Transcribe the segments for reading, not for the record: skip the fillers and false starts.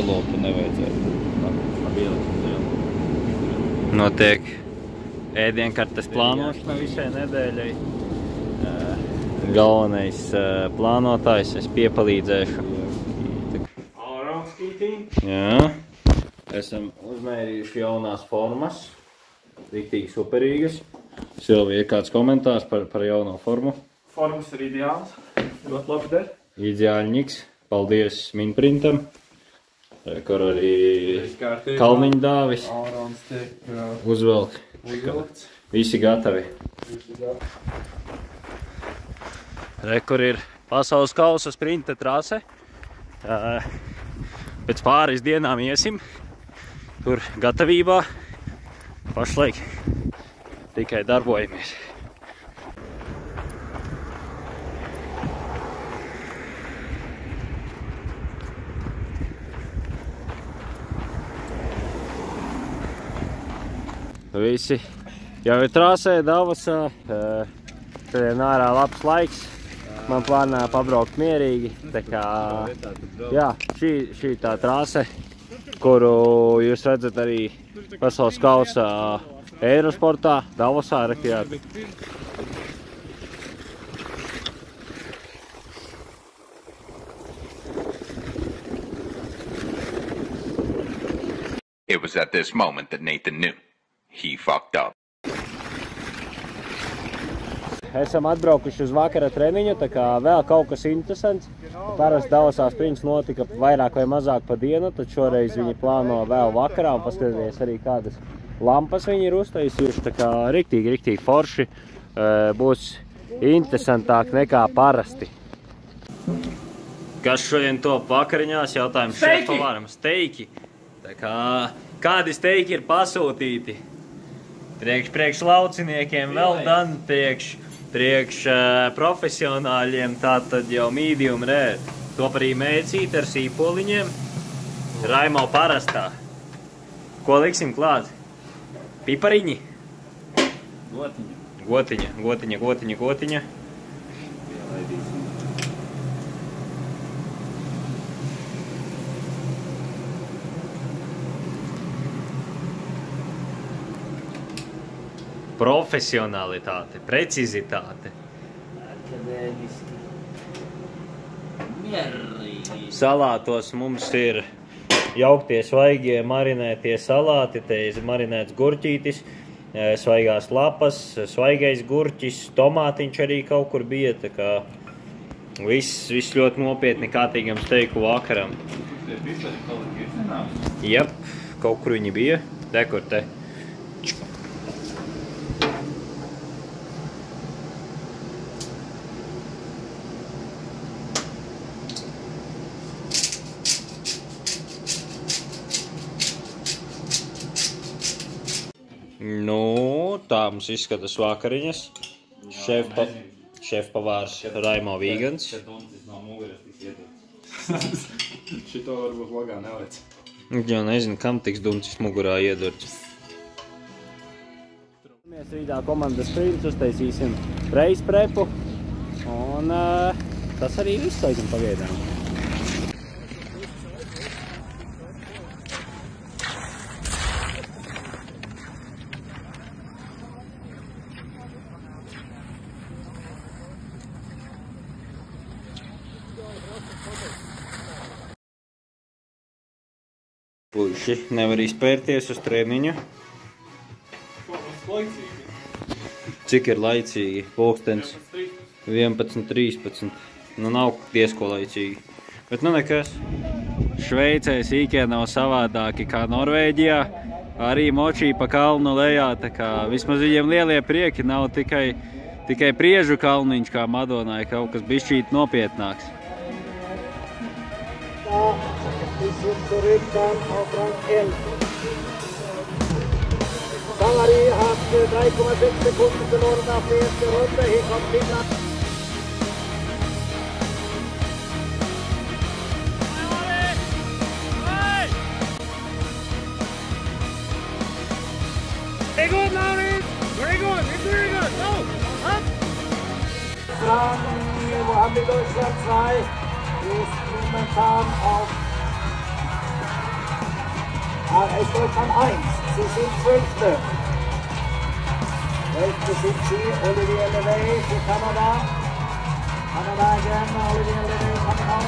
ielopu nevajadzētu. Notiek ēdienkartes plānošana visai nedēļai. Galvenais plānotājs, es piepalīdzēšu. Jā. Esam uzmērījuši jaunās formas. Riktīgi superīgas. Silvija, ir kāds komentārs par jauno formu? Formas ir ideāls. Ļoti labi der. Ideāļņiks. Paldies Minprintam. Kur arī kalniņu dāvis. Ārons tiek uzvelkts. Visi gatavi. Kur ir pasaules kausa sprinta trase. Pēc pāris dienām iesim. Tur gatavībā. Pašlaik tikai darbojamies. Visi jau ir trasē Davosā, šodien ārā labs laiks, man plānā pabraukt mierīgi, tā kā, jā, šī tā trase, kuru jūs redzat arī pasaules kausa Eirosportā, Davosā, rekjāt. It was at this moment that Nathan knew. He fucked up. Esam atbraukuši uz vakara treniņu, tā kā vēl kaut kas interesants. Parasti Davosā sprints notika vairāk vai mazāk pa dienu, tad šoreiz viņi plāno vēl vakarā un paskatīties arī kādas lampas viņi ir uztaisījuši, tā kā riktīgi forši. Būs interesantāk nekā parasti. Kas šodien top vakariņās? Jautājums šefpavāram. Steiki! Tā kā kādi steiki ir pasūtīti? Priekš lauciniekiem vēl dan, priekš profesionāļiem, tātad jau medium rare. Top arī mēcīt ar sīpoliņiem. Raimo parastā. Ko liksim klāt? Pipariņi? Gotiņa. Profesionalitāte, precizitāte. Akadēmiski. Mierīgi. Salātos mums ir jauktie svaigie marinētie salāti, te ir marinēts gurķītis, svaigās lapas, svaigais gurķis, tomātiņš arī kaut kur bija, tā kā viss ļoti nopietni kārtīgam steiku vakaram. Jep, kaut kur viņi bija, kur te. Nu, tā mums izskatās vakariņas. Šefpavārs Raimo Vīgans. Šito varbūt logā nevajag. Jā, nezinu, kam tiks duncis mugurā iedurts. Mēs rītā komandas sprints uztaisīsim race prepu. Un tas arī viss laikam pagaidām. Puiši nevar izpērties uz treniņu. Cik ir laicīgi? Pulkstens 11:13. Nu nav diezko laicīgi. Bet nu nekas. Šveicē sīkie nav savādāki kā Norvēģijā. Arī močī pa kalnu lejā, tā kā vismaz viņiem lielie prieki nav tikai priežu kalniņš kā Madonai, kaut kas bišķīt nopietnāks. Bisschen zurück dann auf Rang 11. Savary hat 3,6 Sekunden verloren auf die erste Runde. Hier kommt Finnland. Very good, Laurin! Very good! It's very good! Go! Up! Wo haben wir Deutschland 2? Ist momentan auf Es läuft an 1. Sie sind 12. 12. sind Sie, Olivier Levey für Kanada. Kanada again, Olivier Levey coming on.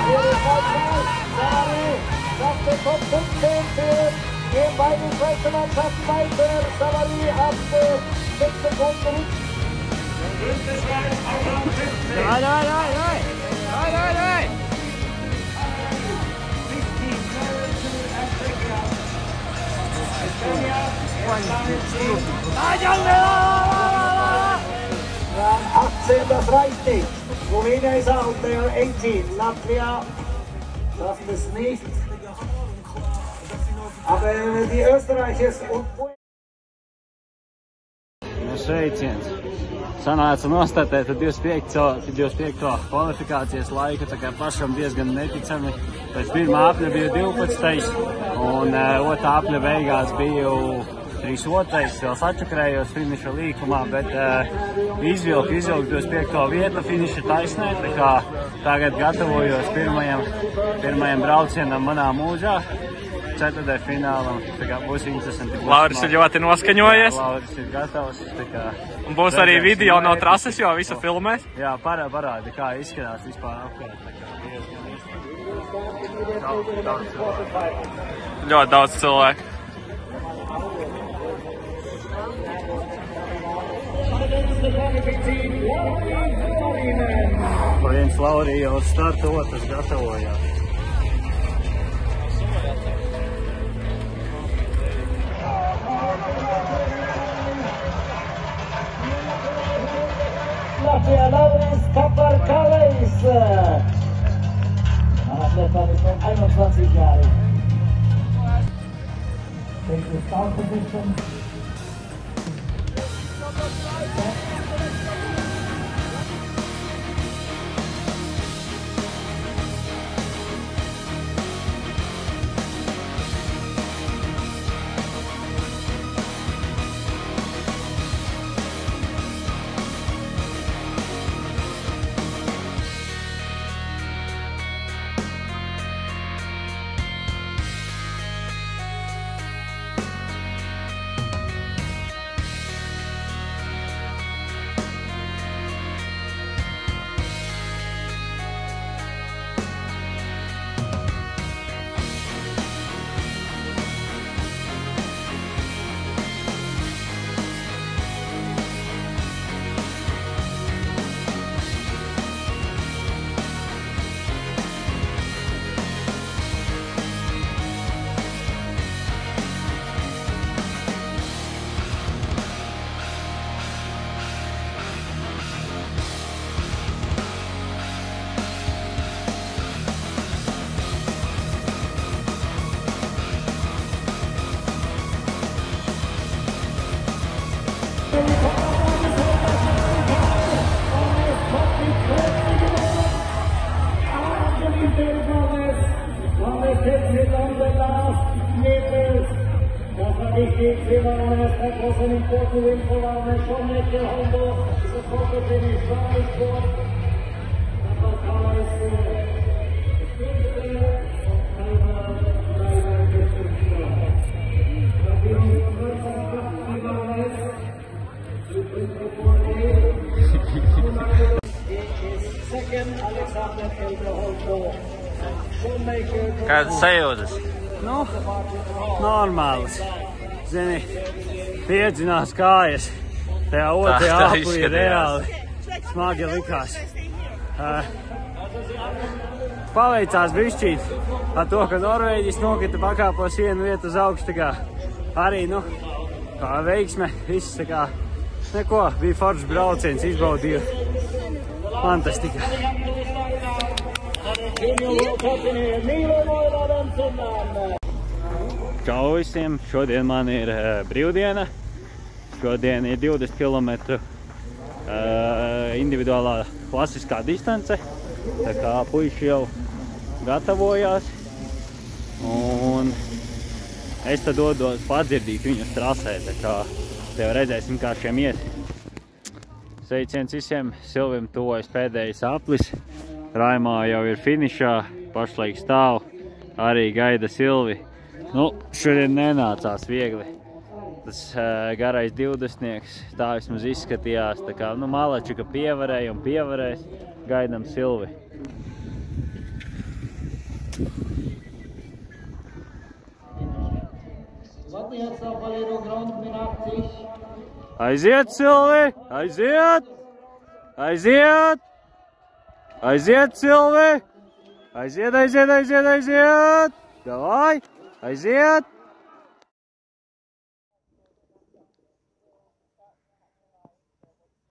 Hier ist Halbzeit. Savary schafft den Top 15 für gehen beide Schweizermannschaften weiter. Savary ab 6 Sekunden. Rang 18, das reicht nicht. Slowenien ist out, they are 18. Latvia schafft es nicht. Aber die Österreichers und Sveiciens. Sanāca nostatēt 25. kvalifikācijas laika, tā kā pašam diezgan neticami. Pēc pirmā apļa bija 12. un otrā apļa beigās biju 32. vēl sačakrējos finiša līkumā, bet izvilku 25. vietu finiša taisnē, tā kā tagad gatavojos pirmajam braucienam manā mūžā. Ceturtajam finālam, tā kā būs interesanti. Lauris ir ļoti noskaņojies. Jā, Lauris ir gatavs, tā kā... Un būs arī video no trases, jo visu filmēs. Jā, parādi, kā izskatās vispār apkārt. Ļoti daudz cilvēku. Viens Laurija jau starta, otrs gatavojās. Latvia Lauris Kaparkalis. Atlet ist noch 21 Jahre. Takes the start position. That was an important win for our Schoenecke Homburg. The photo finish right for Kādas sajūtas? Nu, normāls. Zini, piedzinās kājas. Tajā otrajā aplī reāli smagi likās. Paveicās bišķīt ar to, ka Norvēģis nokrita pakāpos vienu vietu uz augstu. Arī, nu, kā veiksme, viss tā kā neko, bija foršs brauciens, izbaudīju. Fantastika. Čau visiem! Šodien man ir brīvdiena. Šodien ir 20 km individuālā klasiskā distance. Tā kā puiši jau gatavojās. Un es tad dodos padzirdīt viņus trasē. Tā kā tev redzēsim, kā šiem iet. Sveiciens visiem! Silvim tuvojas pēdējais aplis. Raimā jau ir finišā, pašlaik stāv arī gaida Silvi. Nu, šodien nenācās viegli. Tas garais 20-nieks, tā vismaz izskatījās. Tā kā, nu, Malačika pievarēja un pievarēs. Gaidam Silvi. Aiziet, Silvi! Aiziet! Aiziet! Aiziet, Silvi! Aiziet, aiziet, aiziet, aiziet! Davai! Aiziet!